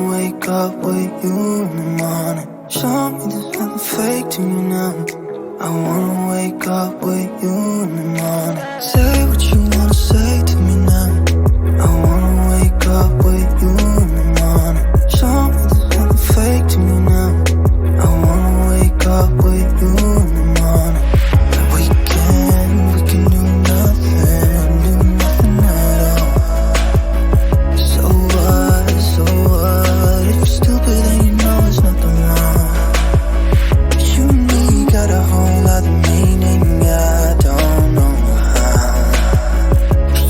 wake up with you in the morning. Show me there's nothing fake to me now. I wanna wake up with you in the morning. Say what you wanna say to me now. I wanna wake up with you in the morning. Show me there's nothing fake to me now. I wanna wake up with you in the morning. Like we can do nothing at all. So what, if you're stupid then you know there's nothing wrong. You and me got a whole lot of meaning, I don't know how.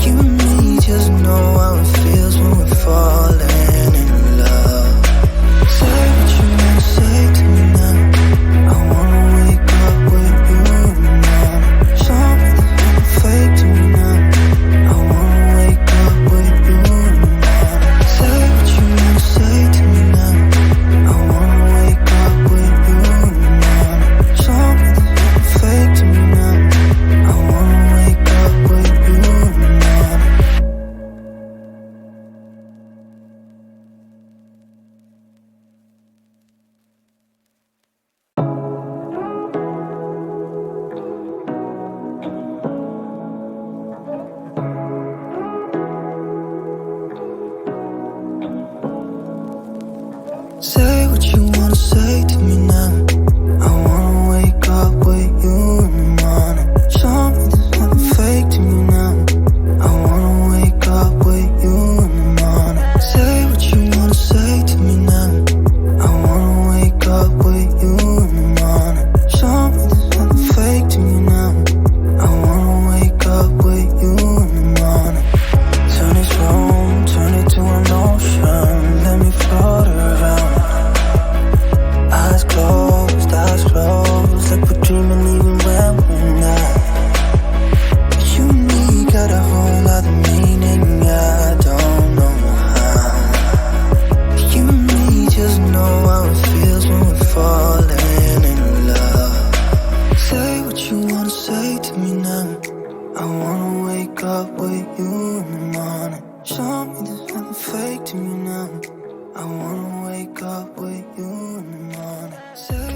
You and me just know how it feels when we're falling in love. Say what you wanna say to me now. I wanna wake up with you in the morning. Show me there's nothing fake to me now. I wanna wake up with you in the morning. Say what you wanna say to me now. I wanna wake up with you in the morning. Show me there's nothing fake to me now. I wanna wake up with you in the morning. Say what you wanna say to me now. I wanna wake up with you in the morning. Show me there's nothing fake to me now. I wanna wake up with you in the morning. Say what you wanna say to me now. I wanna wake up with you in the morning. Show me there's nothing fake to me now. I wanna wake up with you in the morning. Turn this room, turn it to an ocean. Let me float around. Eyes closed, like we're dreaming even when we're not. You and me got a whole lot of meaning, I don't know how. You and me just know how it feels when we're falling in love. Say what you wanna say to me now. I wanna wake up with you in the morning. Show me there's nothing fake to me now. I wanna wake up with you in the morning. Say